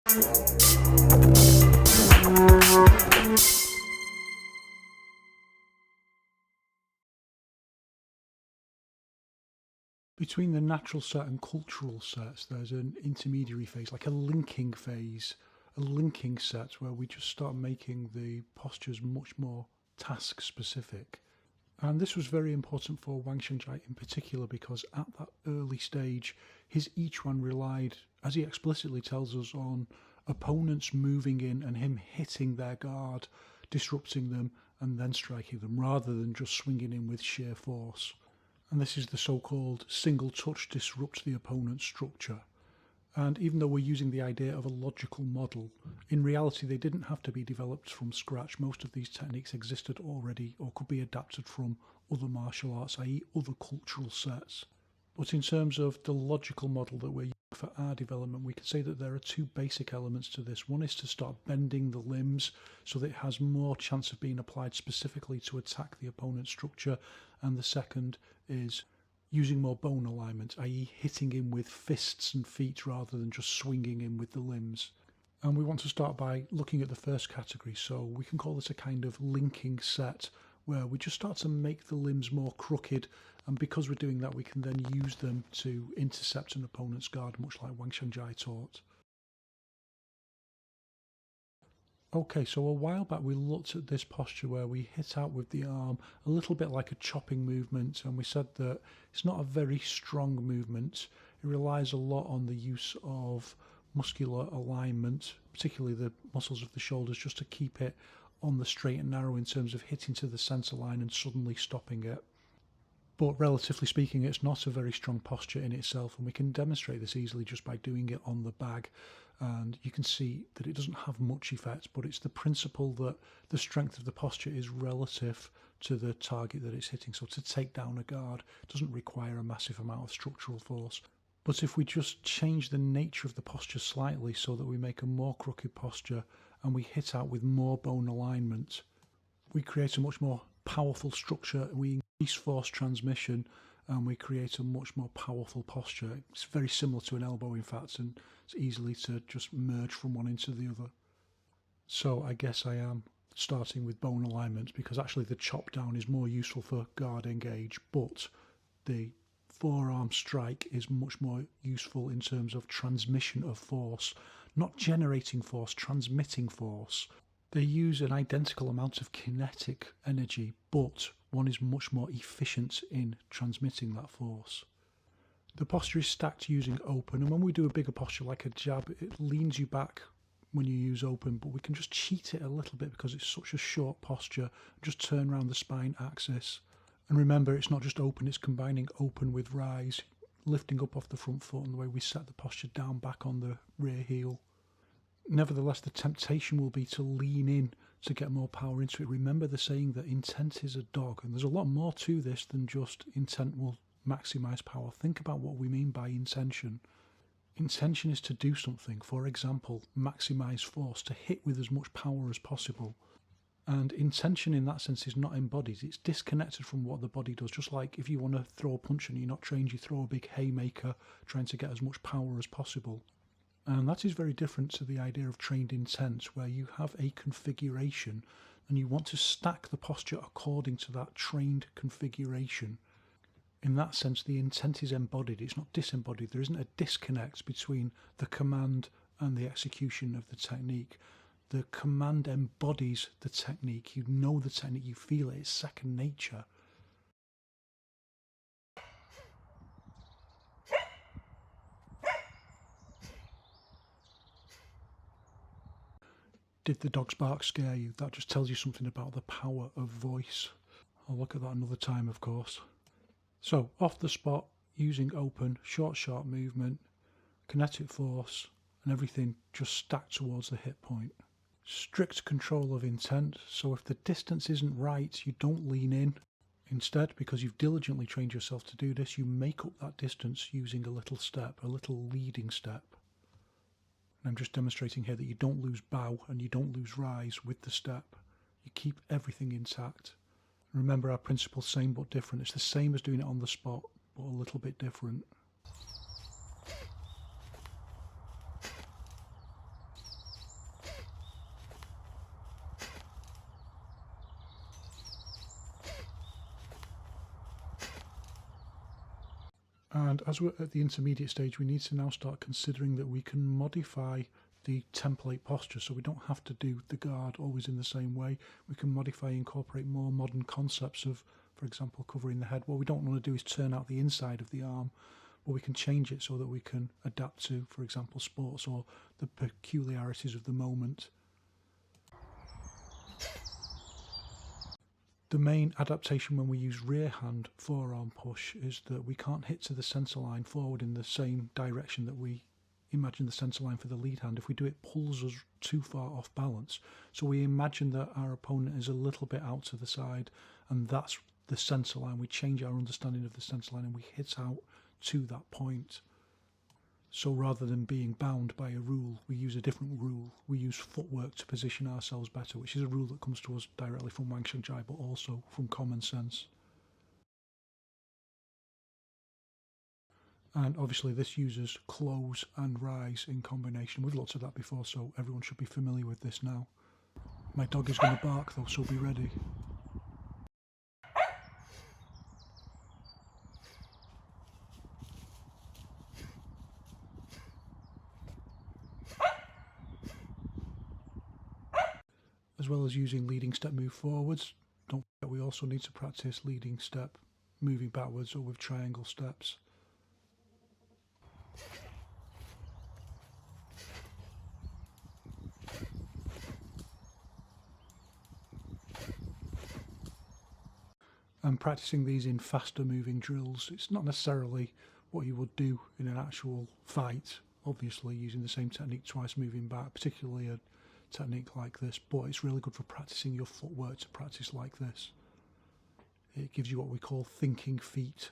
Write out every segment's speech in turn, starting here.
Between the natural set and cultural sets, there's an intermediary phase, like a linking phase, a linking set where we just start making the postures much more task specific. And this was very important for Wang Xiangjai in particular because at that early stage, his Yiquan relied, as he explicitly tells us, on opponents moving in and him hitting their guard, disrupting them and then striking them, rather than just swinging in with sheer force. And this is the so-called single touch disrupt the opponent's structure. And even though we're using the idea of a logical model, in reality they didn't have to be developed from scratch. Most of these techniques existed already or could be adapted from other martial arts, i.e. other cultural sets. But in terms of the logical model that we're using for our development, we can say that there are two basic elements to this. One is to start bending the limbs so that it has more chance of being applied specifically to attack the opponent's structure, and the second is using more bone alignment, i.e. hitting in with fists and feet rather than just swinging in with the limbs. And we want to start by looking at the first category, so we can call this a kind of linking set where we just start to make the limbs more crooked, and because we're doing that we can then use them to intercept an opponent's guard, much like Wang Xiangjai taught. Okay, so a while back we looked at this posture where we hit out with the arm a little bit like a chopping movement, and we said that it's not a very strong movement. It relies a lot on the use of muscular alignment, particularly the muscles of the shoulders, just to keep it on the straight and narrow in terms of hitting to the centre line and suddenly stopping it. But relatively speaking, it's not a very strong posture in itself, and we can demonstrate this easily just by doing it on the bag. And you can see that it doesn't have much effect, but it's the principle that the strength of the posture is relative to the target that it's hitting. So to take down a guard doesn't require a massive amount of structural force. But if we just change the nature of the posture slightly so that we make a more crooked posture and we hit out with more bone alignment, we create a much more powerful structure, we increase force transmission, and we create a much more powerful posture. It's very similar to an elbow, in fact, and it's easily to just merge from one into the other. So I guess I am starting with bone alignment because actually the chop down is more useful for guard engage, but the forearm strike is much more useful in terms of transmission of force, not generating force, transmitting force. They use an identical amount of kinetic energy, but one is much more efficient in transmitting that force. The posture is stacked using open, and when we do a bigger posture like a jab, it leans you back when you use open, but we can just cheat it a little bit because it's such a short posture. Just turn around the spine axis. And remember, it's not just open, it's combining open with rise, lifting up off the front foot and the way we set the posture down back on the rear heel. Nevertheless, the temptation will be to lean in to get more power into it. Remember the saying that intent is a dog, and there's a lot more to this than just intent will maximize power. Think about what we mean by intention. Intention is to do something, for example, maximize force, to hit with as much power as possible. And intention in that sense is not embodied, it's disconnected from what the body does. Just like if you want to throw a punch and you're not trained, you throw a big haymaker trying to get as much power as possible. And that is very different to the idea of trained intent, where you have a configuration and you want to stack the posture according to that trained configuration. In that sense, the intent is embodied, it's not disembodied. There isn't a disconnect between the command and the execution of the technique. The command embodies the technique. You know the technique, you feel it, it's second nature. Did the dog's bark scare you? That just tells you something about the power of voice. I'll look at that another time, of course. So, off the spot, using open, short, sharp movement, kinetic force, and everything just stacked towards the hit point. Strict control of intent, so if the distance isn't right, you don't lean in. Instead, because you've diligently trained yourself to do this, you make up that distance using a little step, a little leading step. And I'm just demonstrating here that you don't lose bow and you don't lose rise with the step. You keep everything intact. Remember our principle, same but different. It's the same as doing it on the spot, but a little bit different. And as we're at the intermediate stage, we need to now start considering that we can modify the template posture, so we don't have to do the guard always in the same way. We can modify, incorporate more modern concepts of, for example, covering the head. What we don't want to do is turn out the inside of the arm, but we can change it so that we can adapt to, for example, sports or the peculiarities of the moment. The main adaptation when we use rear hand forearm push is that we can't hit to the centre line forward in the same direction that we imagine the centre line for the lead hand. If we do, it pulls us too far off balance. So we imagine that our opponent is a little bit out to the side, and that's the centre line. We change our understanding of the centre line and we hit out to that point. So rather than being bound by a rule, we use a different rule. We use footwork to position ourselves better, which is a rule that comes to us directly from Wang Shengjai, but also from common sense. And obviously this uses close and rise in combination. We've looked at that before, so everyone should be familiar with this now. My dog is going to bark though, so be ready. As well as using leading step move forwards, don't forget we also need to practice leading step moving backwards or with triangle steps. And practicing these in faster moving drills, it's not necessarily what you would do in an actual fight, obviously using the same technique twice moving back, particularly a technique like this, but it's really good for practicing your footwork to practice like this. It gives you what we call thinking feet.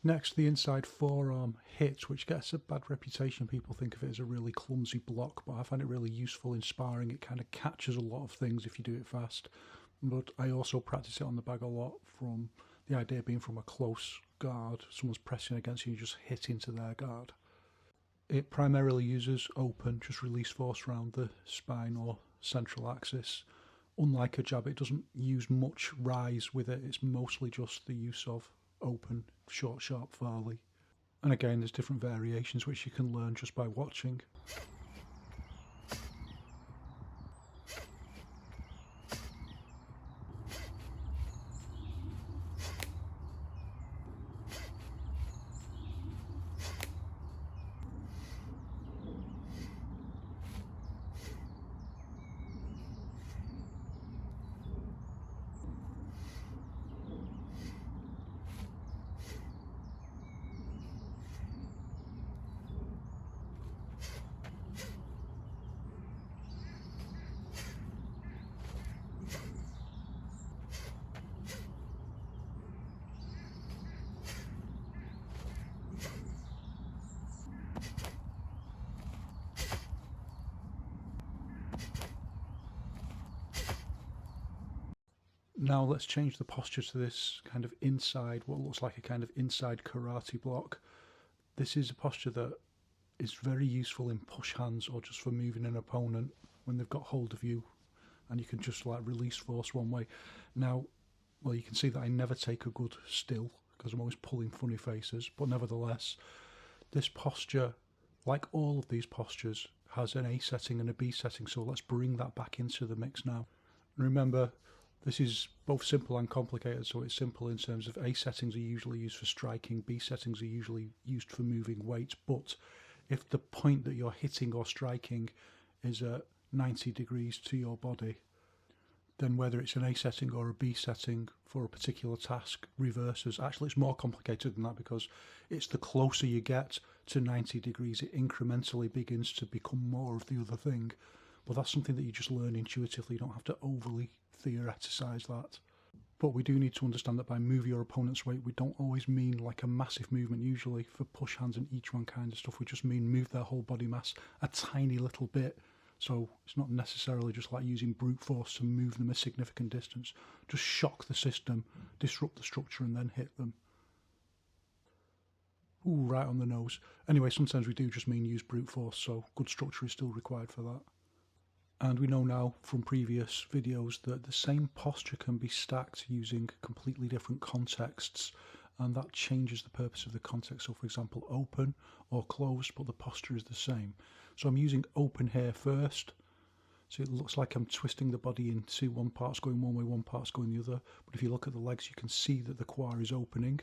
Next, the inside forearm hit, which gets a bad reputation. People think of it as a really clumsy block, but I find it really useful in sparring. It kind of catches a lot of things if you do it fast. But I also practice it on the bag a lot, from the idea being from a close guard, someone's pressing against you, you just hit into their guard. It primarily uses open, just release force around the spine or central axis. Unlike a jab, it doesn't use much rise with it, it's mostly just the use of open, short, sharp volley. And again, there's different variations which you can learn just by watching. Now let's change the posture to this kind of inside, what looks like a kind of inside karate block. This is a posture that is very useful in push hands or just for moving an opponent when they've got hold of you and you can just like release force one way. Now, well, you can see that I never take a good still because I'm always pulling funny faces, but nevertheless, this posture, like all of these postures, has an A setting and a B setting, so let's bring that back into the mix now. And remember, this is both simple and complicated, so it's simple in terms of A settings are usually used for striking, B settings are usually used for moving weight, but if the point that you're hitting or striking is at 90 degrees to your body, then whether it's an A setting or a B setting for a particular task reverses. Actually, it's more complicated than that because it's the closer you get to 90 degrees, it incrementally begins to become more of the other thing. But that's something that you just learn intuitively, you don't have to overly theoreticize that. But we do need to understand that by move your opponent's weight, we don't always mean like a massive movement. Usually for push hands and each one kind of stuff, we just mean move their whole body mass a tiny little bit. So it's not necessarily just like using brute force to move them a significant distance. Just shock the system, disrupt the structure and then hit them. Ooh, right on the nose. Anyway, sometimes we do just mean use brute force, so good structure is still required for that. And we know now from previous videos that the same posture can be stacked using completely different contexts and that changes the purpose of the context. So for example, open or closed, but the posture is the same. So I'm using open here first, so it looks like I'm twisting the body into one part's going one way, one part's going the other. But if you look at the legs, you can see that the quad is opening.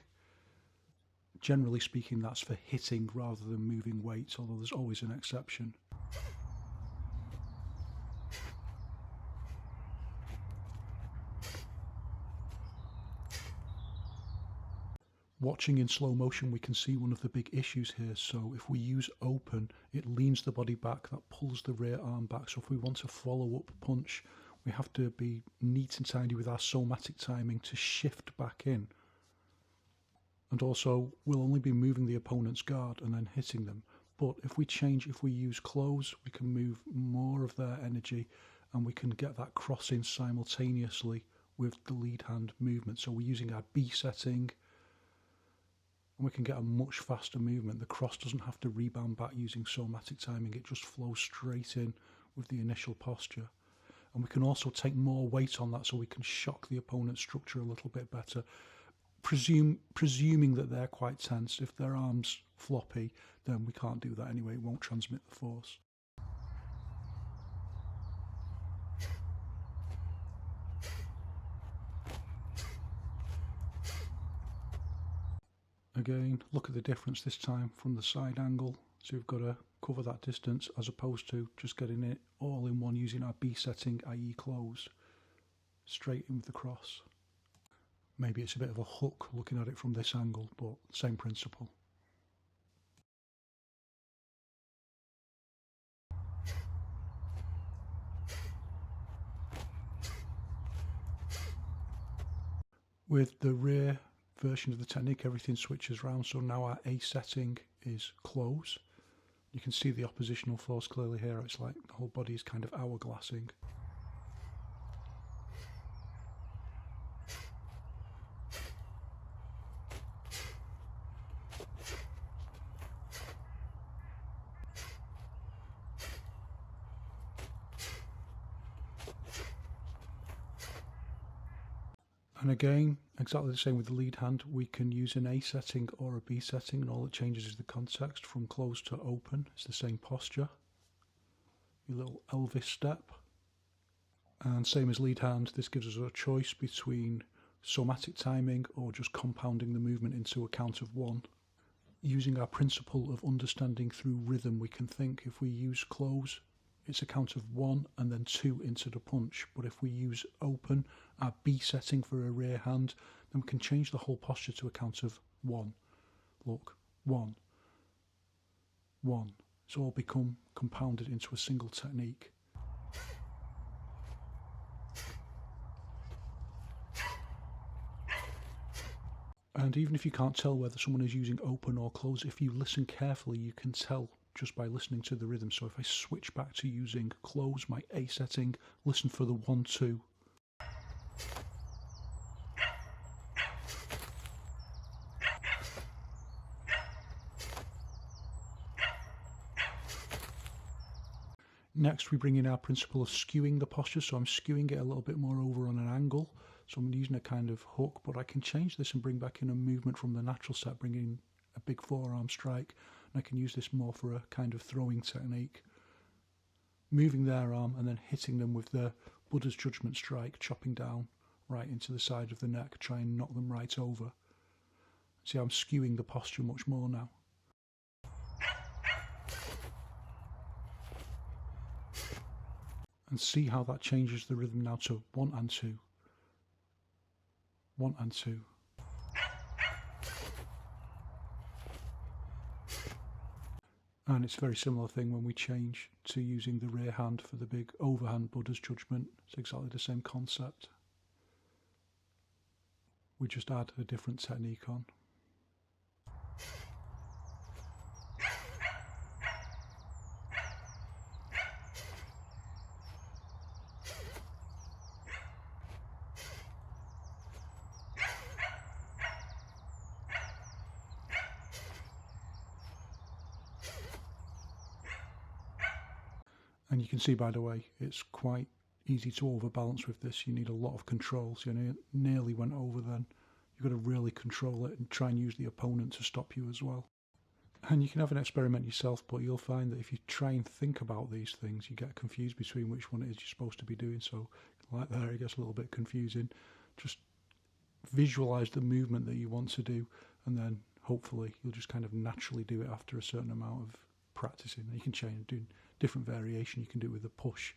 Generally speaking, that's for hitting rather than moving weights, although there's always an exception. Watching in slow motion, we can see one of the big issues here. So if we use open, it leans the body back, that pulls the rear arm back. So if we want to follow up punch, we have to be neat and tidy with our somatic timing to shift back in. And also, we'll only be moving the opponent's guard and then hitting them. But if we use close, we can move more of their energy and we can get that cross in simultaneously with the lead hand movement. So we're using our B setting and we can get a much faster movement. The cross doesn't have to rebound back using somatic timing, it just flows straight in with the initial posture. And we can also take more weight on that so we can shock the opponent's structure a little bit better. Presuming that they're quite tense. If their arm's floppy, then we can't do that anyway, it won't transmit the force. Again, look at the difference this time from the side angle. So we've got to cover that distance as opposed to just getting it all in one using our B setting, i.e. close, straight in with the cross. Maybe it's a bit of a hook looking at it from this angle, but same principle. With the rear version of the technique, everything switches around. So now our A setting is close. You can see the oppositional force clearly here. It's like the whole body is kind of hourglassing. And again, exactly the same with the lead hand. We can use an A setting or a B setting, and all it changes is the context from closed to open. It's the same posture. Your little Elvis step. And same as lead hand, this gives us a choice between somatic timing or just compounding the movement into a count of one. Using our principle of understanding through rhythm, we can think if we use close, it's a count of 1 and then 2 into the punch. But if we use open, our B setting for a rear hand, then we can change the whole posture to a count of 1. Look, 1, 1. It's all become compounded into a single technique. And even if you can't tell whether someone is using open or close, if you listen carefully, you can tell just by listening to the rhythm. So if I switch back to using close, my A setting, listen for the 1, 2. Next, we bring in our principle of skewing the posture. So I'm skewing it a little bit more over on an angle. So I'm using a kind of hook, but I can change this and bring back in a movement from the natural set, bringing a big forearm strike. And I can use this more for a kind of throwing technique. Moving their arm and then hitting them with the Buddha's judgment strike, chopping down right into the side of the neck, try and knock them right over. See, I'm skewing the posture much more now. And see how that changes the rhythm now to 1 and 2. 1 and 2. And it's a very similar thing when we change to using the rear hand for the big overhand Buddha's judgment. It's exactly the same concept. We just add a different technique on. And you can see, by the way, it's quite easy to overbalance with this. You need a lot of control. So you nearly went over then. you've got to really control it and try and use the opponent to stop you as well. And you can have an experiment yourself, but you'll find that if you try and think about these things, you get confused between which one it is you're supposed to be doing. So like there, it gets a little bit confusing. Just visualize the movement that you want to do, and then hopefully you'll just kind of naturally do it after a certain amount of practicing. You can change, do different variation. You can do it with a push,